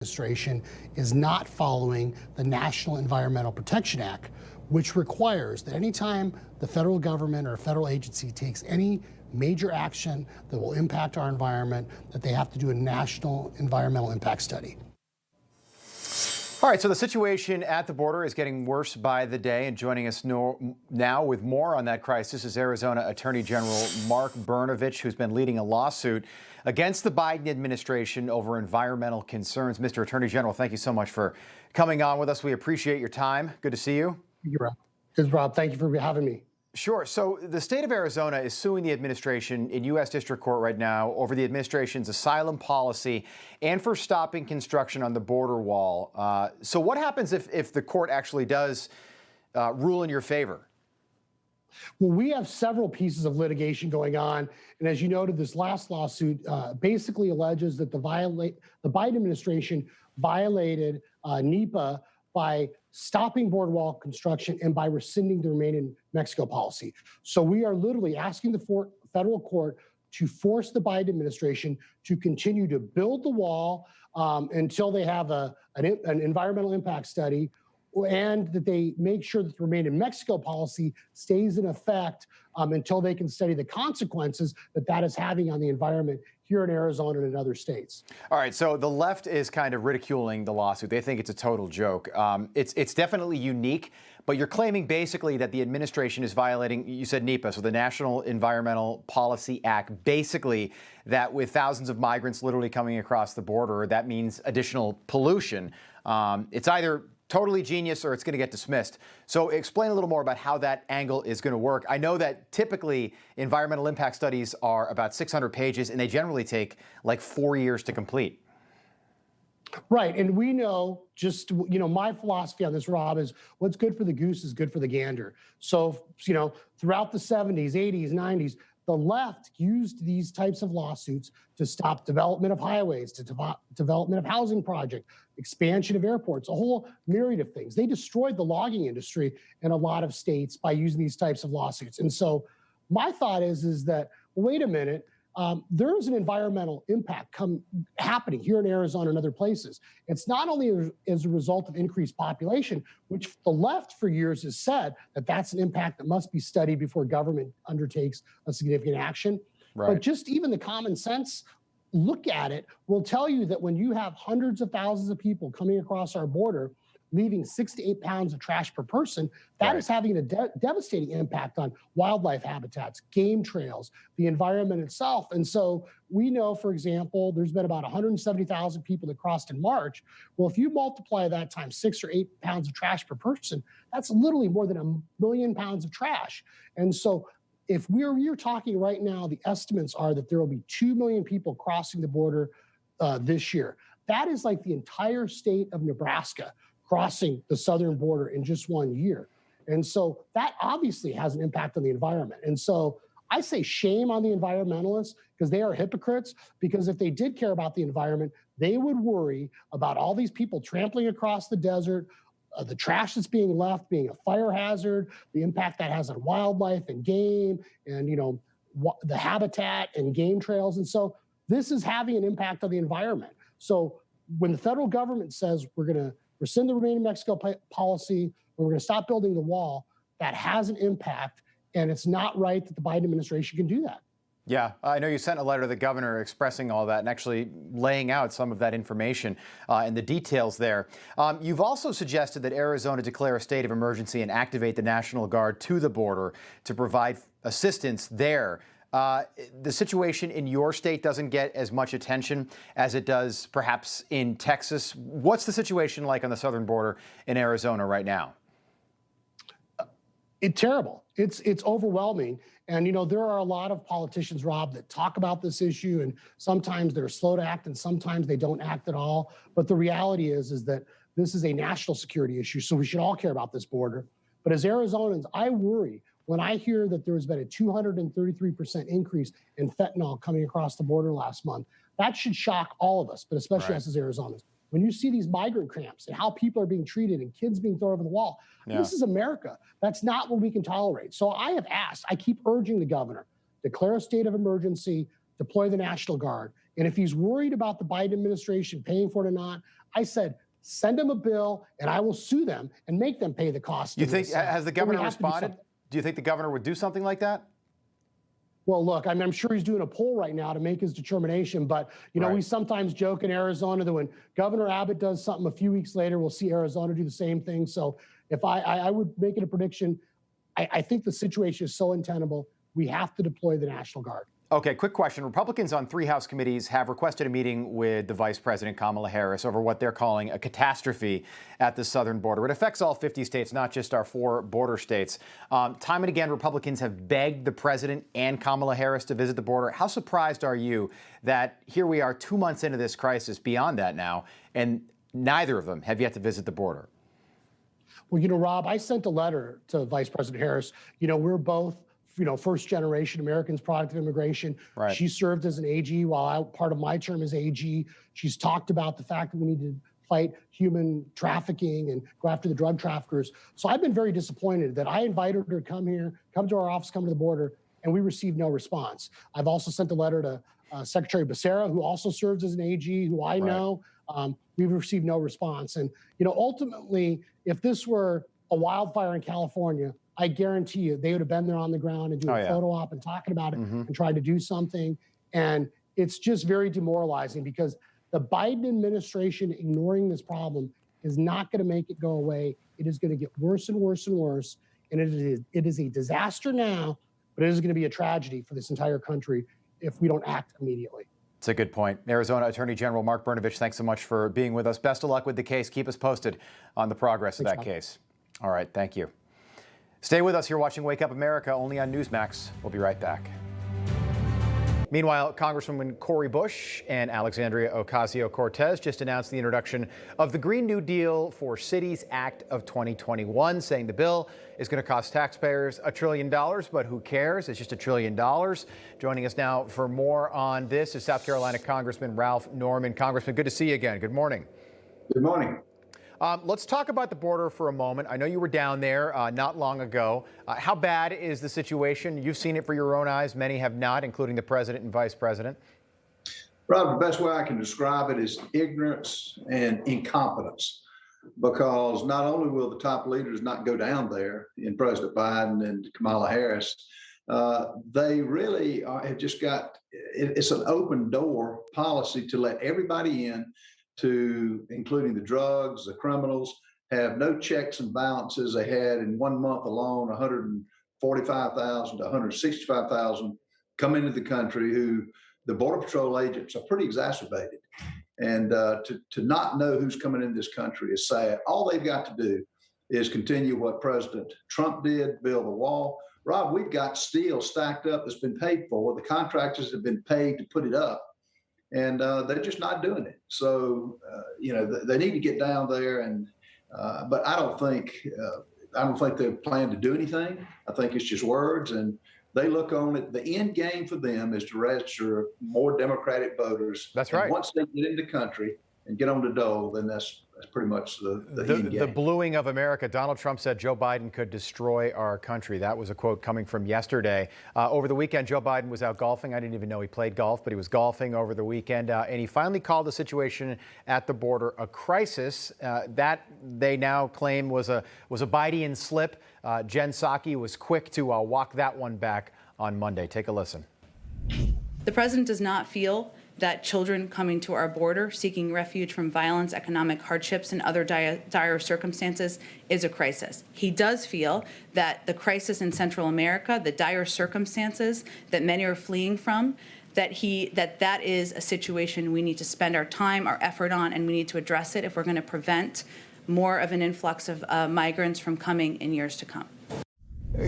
Administration is not following the National Environmental Protection Act, which requires that anytime the federal government or a federal agency takes any major action that will impact our environment, that they have to do a national environmental impact study. All right, so the situation at the border is getting worse by the day, and joining us now with more on that crisis is Arizona Attorney General Mark Brnovich, who's been leading a lawsuit against the Biden administration over environmental concerns. Mr. Attorney General, thank you so much for coming on with us. We appreciate your time. Good to see you. You're right. Good, Rob. Thank you for having me. Sure. So the state of Arizona is suing the administration in U.S. District Court right now over the administration's asylum policy and for stopping construction on the border wall. So what happens if the court actually does rule in your favor? Well, we have several pieces of litigation going on. And as you noted, this last lawsuit basically alleges that the Biden administration violated NEPA by stopping boardwalk construction and by rescinding the Remain in Mexico policy. So we are literally asking the federal court to force the Biden administration to continue to build the wall until they have an environmental impact study, and that they make sure that the Remain in Mexico policy stays in effect until they can study the consequences that is having on the environment here in Arizona and in other states. All right, so the left is kind of ridiculing the lawsuit. They think it's a total joke. It's definitely unique, but you're claiming basically that the administration is violating, you said NEPA, so the National Environmental Policy Act, basically that with thousands of migrants literally coming across the border, that means additional pollution. It's either totally genius or it's going to get dismissed. So explain a little more about how that angle is going to work. I know that typically environmental impact studies are about 600 pages and they generally take like 4 years to complete. Right. And we know, just, my philosophy on this, Rob, is what's good for the goose is good for the gander. So, throughout the 70s, 80s, 90s, the left used these types of lawsuits to stop development of highways, to development of housing projects, expansion of airports, a whole myriad of things. They destroyed the logging industry in a lot of states by using these types of lawsuits. And so my thought is that, wait a minute, there is an environmental impact happening here in Arizona and other places. It's not only as a result of increased population, which the left for years has said that that's an impact that must be studied before government undertakes a significant action. Right. But just even the common sense look at it will tell you that when you have hundreds of thousands of people coming across our border, leaving 6 to 8 pounds of trash per person, that is having a devastating impact on wildlife habitats, game trails, the environment itself. And so we know, for example, there's been about 170,000 people that crossed in March. Well, if you multiply that times 6 or 8 pounds of trash per person, that's literally more than 1 million pounds of trash. And so if we're talking right now, the estimates are that there will be 2 million people crossing the border this year. That is like the entire state of Nebraska crossing the southern border in just 1 year. And so that obviously has an impact on the environment. And so I say shame on the environmentalists, because they are hypocrites, because if they did care about the environment, they would worry about all these people trampling across the desert, the trash that's being left being a fire hazard, the impact that has on wildlife and game, and the habitat and game trails. And so this is having an impact on the environment. So when the federal government says we're going to rescind the Remain in Mexico policy, and we're going to stop building the wall, that has an impact, and it's not right that the Biden administration can do that. Yeah, I know you sent a letter to the governor expressing all that and actually laying out some of that information and the details there. You've also suggested that Arizona declare a state of emergency and activate the National Guard to the border to provide assistance there. The situation in your state doesn't get as much attention as it does perhaps in Texas. What's the situation like on the southern border in Arizona right now? It's terrible. It's overwhelming. And, there are a lot of politicians, Rob, that talk about this issue, and sometimes they're slow to act and sometimes they don't act at all. But the reality is that this is a national security issue, so we should all care about this border. But as Arizonans, I worry when I hear that there has been a 233% increase in fentanyl coming across the border last month. That should shock all of us, but especially us as Arizonans. When you see these migrant camps and how people are being treated and kids being thrown over the wall, this is America. That's not what we can tolerate. So I have asked, I keep urging the governor, declare a state of emergency, deploy the National Guard. And if he's worried about the Biden administration paying for it or not, I said, send him a bill and I will sue them and make them pay the cost. You think, has the governor responded? Do you think the governor would do something like that? Well, look, I mean, I'm sure he's doing a poll right now to make his determination, but, you know, we sometimes joke in Arizona that when Governor Abbott does something a few weeks later, we'll see Arizona do the same thing. So if I would make it a prediction, I think the situation is so untenable, we have to deploy the National Guard. Okay, quick question. Republicans on 3 House committees have requested a meeting with the Vice President Kamala Harris over what they're calling a catastrophe at the southern border. It affects all 50 states, not just our 4 border states. Time and again, Republicans have begged the president and Kamala Harris to visit the border. How surprised are you that here we are 2 months into this crisis, beyond that now, and neither of them have yet to visit the border? Well, you know, Rob, I sent a letter to Vice President Harris. You know, we're both, you know, first-generation Americans, product of immigration. Right. She served as an AG while part of my term as AG. She's talked about the fact that we need to fight human trafficking and go after the drug traffickers. So I've been very disappointed that I invited her to come here, come to our office, come to the border, and we received no response. I've also sent a letter to Secretary Becerra, who also serves as an AG, who I know. We've received no response. And, you know, ultimately, if this were a wildfire in California, I guarantee you they would have been there on the ground and doing a photo op and talking about it and tried to do something. And it's just very demoralizing because the Biden administration ignoring this problem is not going to make it go away. It is going to get worse and worse and worse. And it is a disaster now, but it is going to be a tragedy for this entire country if we don't act immediately. It's a good point. Arizona Attorney General Mark Brnovich, thanks so much for being with us. Best of luck with the case. Keep us posted on the progress of that case. All right, thank you. Stay with us. You're watching Wake Up America, only on Newsmax. We'll be right back. Meanwhile, Congresswoman Cori Bush and Alexandria Ocasio-Cortez just announced the introduction of the Green New Deal for Cities Act of 2021, saying the bill is going to cost taxpayers $1 trillion, but who cares? It's just $1 trillion. Joining us now for more on this is South Carolina Congressman Ralph Norman. Congressman, good to see you again. Good morning. Good morning. Let's talk about the border for a moment. I know you were down there not long ago. How bad is the situation? You've seen it for your own eyes. Many have not, including the president and vice president. Rob, the best way I can describe it is ignorance and incompetence, because not only will the top leaders not go down there in President Biden and Kamala Harris, they really have just got, it's an open door policy to let everybody in, to including the drugs, the criminals, have no checks and balances. They had in 1 month alone 145,000 to 165,000 come into the country who the Border Patrol agents are pretty exacerbated. And to not know who's coming into this country is sad. All they've got to do is continue what President Trump did, build the wall. Rob, we've got steel stacked up that's been paid for. The contractors have been paid to put it up. And they're just not doing it. So, you know, they need to get down there. And but I don't think they plan to do anything. I think it's just words. And they look on it. The end game for them is to register more Democratic voters. That's right. And once they get in the country and get on the dole, then that's pretty much the end game. The bluing of America. Donald Trump said Joe Biden could destroy our country. That was a quote coming from yesterday. Over the weekend, Joe Biden was out golfing. I didn't even know he played golf, but he was golfing over the weekend. And he finally called the situation at the border a crisis that they now claim was a Biden slip. Jen Psaki was quick to walk that one back on Monday. Take a listen. The president does not feel that children coming to our border seeking refuge from violence, economic hardships, and other dire circumstances is a crisis. He does feel that the crisis in Central America, the dire circumstances that many are fleeing from, that is a situation we need to spend our time, our effort on, and we need to address it if we're going to prevent more of an influx of migrants from coming in years to come.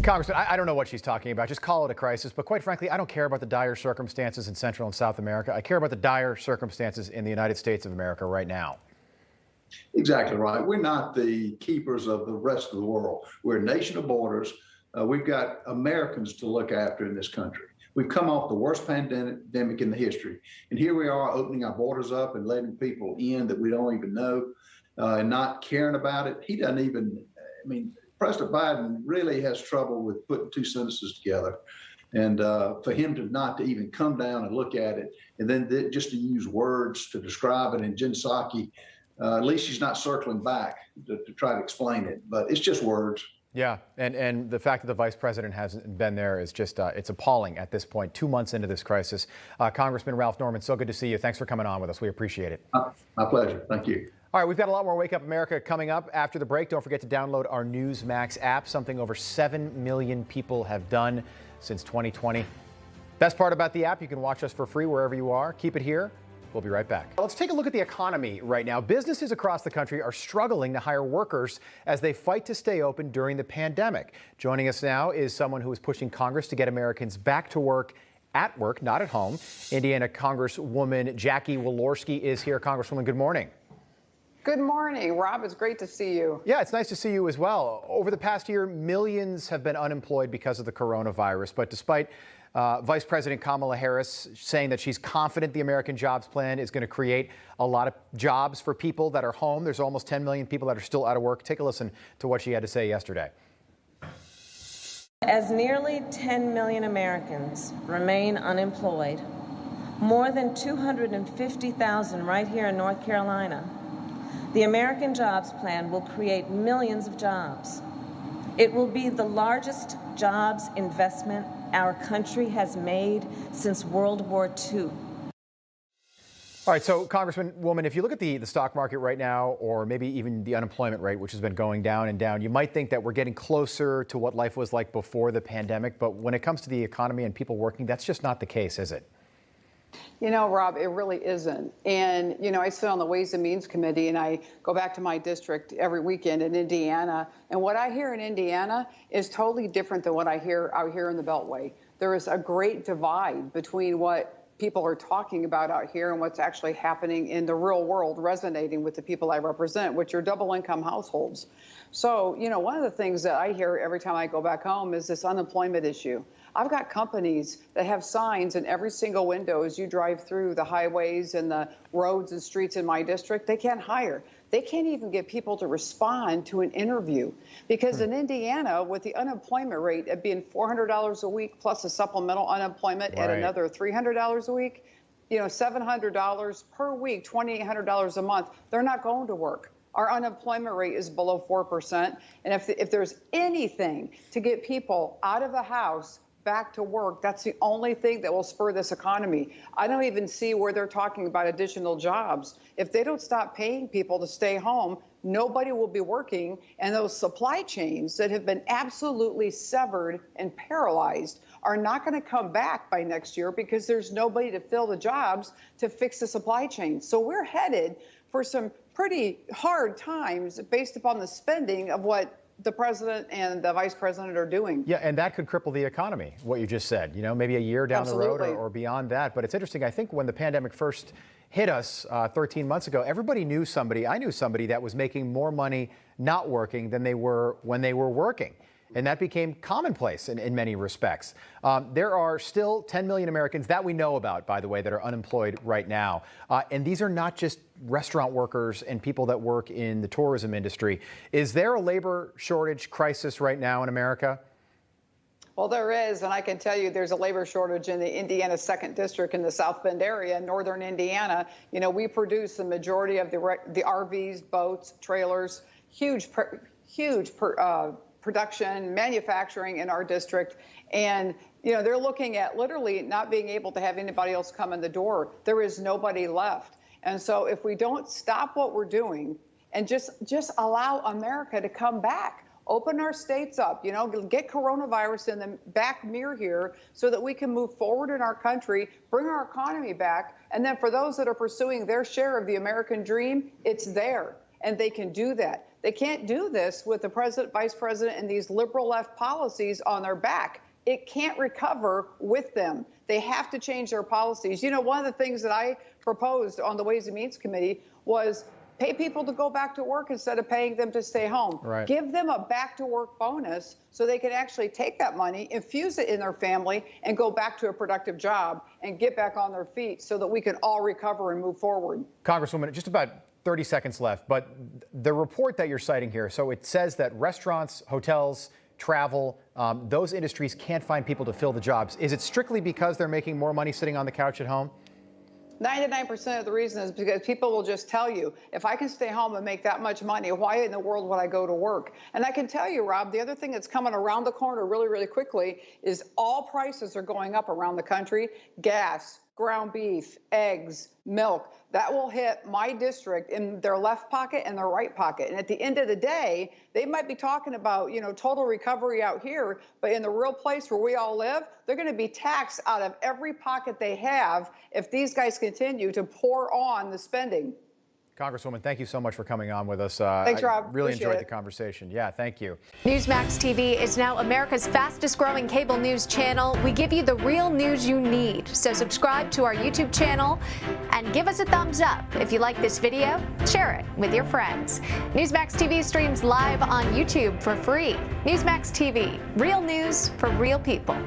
Congressman, I don't know what she's talking about. Just call it a crisis. But quite frankly, I don't care about the dire circumstances in Central and South America. I care about the dire circumstances in the United States of America right now. Exactly right. We're not the keepers of the rest of the world. We're a nation of borders. We've got Americans to look after in this country. We've come off the worst pandemic in the history. And here we are opening our borders up and letting people in that we don't even know and not caring about it. He doesn't even, I mean, President Biden really has trouble with putting two sentences together. And for him not to even come down and look at it, and then just to use words to describe it, and Jen Psaki, at least she's not circling back to try to explain it, but it's just words. Yeah, and the fact that the vice president hasn't been there is just, it's appalling at this point, 2 months into this crisis. Congressman Ralph Norman, so good to see you. Thanks for coming on with us. We appreciate it. My pleasure. Thank you. All right, we've got a lot more Wake Up America coming up after the break. Don't forget to download our Newsmax app, something over 7 million people have done since 2020. Best part about the app, you can watch us for free wherever you are. Keep it here. We'll be right back. Let's take a look at the economy right now. Businesses across the country are struggling to hire workers as they fight to stay open during the pandemic. Joining us now is someone who is pushing Congress to get Americans back to work, at work, not at home. Indiana Congresswoman Jackie Walorski is here. Congresswoman, good morning. Good morning, Rob. It's great to see you. Yeah, it's nice to see you as well. Over the past year, millions have been unemployed because of the coronavirus. But despite Vice President Kamala Harris saying that she's confident the American Jobs Plan is going to create a lot of jobs for people that are home, there's almost 10 million people that are still out of work. Take a listen to what she had to say yesterday. As nearly 10 million Americans remain unemployed, more than 250,000 right here in North Carolina, the American Jobs Plan will create millions of jobs. It will be the largest jobs investment our country has made since World War II. All right, so Congresswoman, if you look at the stock market right now, or maybe even the unemployment rate, which has been going down and down, you might think that we're getting closer to what life was like before the pandemic. But when it comes to the economy and people working, that's just not the case, is it? You know, Rob, it really isn't. And, you know, I sit on the Ways and Means Committee, and I go back to my district every weekend in Indiana. And what I hear in Indiana is totally different than what I hear out here in the Beltway. There is a great divide between what people are talking about out here and what's actually happening in the real world, resonating with the people I represent, which are double-income households. So, you know, one of the things that I hear every time I go back home is this unemployment issue. I've got companies that have signs in every single window as you drive through the highways and the roads and streets in my district. They can't hire. They can't even get people to respond to an interview because in Indiana, with the unemployment rate at being $400 a week plus a supplemental unemployment at another $300 a week, you know, $700 per week, $2,800 a month, they're not going to work. Our unemployment rate is below 4%. And if there's anything to get people out of the house, back to work, that's the only thing that will spur this economy. I don't even see where they're talking about additional jobs. If they don't stop paying people to stay home, nobody will be working. And those supply chains that have been absolutely severed and paralyzed are not going to come back by next year because there's nobody to fill the jobs to fix the supply chain. So we're headed for some pretty hard times based upon the spending of what the president and the vice president are doing. Yeah, and that could cripple the economy, what you just said, you know, maybe a year down the road or beyond that. But it's interesting. I think when the pandemic first hit us 13 months ago, everybody knew somebody, I knew somebody that was making more money not working than they were when they were working. And that became commonplace in many respects. There are still 10 million Americans that we know about, by the way, that are unemployed right now. And these are not just restaurant workers and people that work in the tourism industry. Is there a labor shortage crisis right now in America? Well, there is, and I can tell you there's a labor shortage in the Indiana 2nd District in the South Bend area, northern Indiana. You know, we produce the majority of the RVs, boats, trailers, huge production, manufacturing in our district. And, you know, they're looking at literally not being able to have anybody else come in the door. There is nobody left. And so if we don't stop what we're doing and just allow America to come back, open our states up, you know, get coronavirus in the back mirror here so that we can move forward in our country, bring our economy back. And then for those that are pursuing their share of the American dream, it's there and they can do that. They can't do this with the president, vice president, and these liberal left policies on their back. It can't recover with them. They have to change their policies. You know, one of the things that I proposed on the Ways and Means Committee was pay people to go back to work instead of paying them to stay home. Right. Give them a back to work bonus so they can actually take that money, infuse it in their family, and go back to a productive job and get back on their feet so that we can all recover and move forward. Congresswoman, just about 30 seconds left, but the report that you're citing here, so it says that restaurants, hotels, travel, those industries can't find people to fill the jobs. Is it strictly because they're making more money sitting on the couch at home? 99% of the reason is because people will just tell you, if I can stay home and make that much money, why in the world would I go to work? And I can tell you, Rob, the other thing that's coming around the corner really, really quickly is all prices are going up around the country. Gas, ground beef, eggs, milk. That will hit my district in their left pocket and their right pocket. And at the end of the day, they might be talking about, total recovery out here, but in the real place where we all live, they're going to be taxed out of every pocket they have if these guys continue to pour on the spending. Congresswoman, thank you so much for coming on with us. Thanks, Rob. I really Appreciate enjoyed it. the conversation. Yeah, thank you. Newsmax TV is now America's fastest growing cable news channel. We give you the real news you need. So subscribe to our YouTube channel and give us a thumbs up. If you like this video, share it with your friends. Newsmax TV streams live on YouTube for free. Newsmax TV, real news for real people.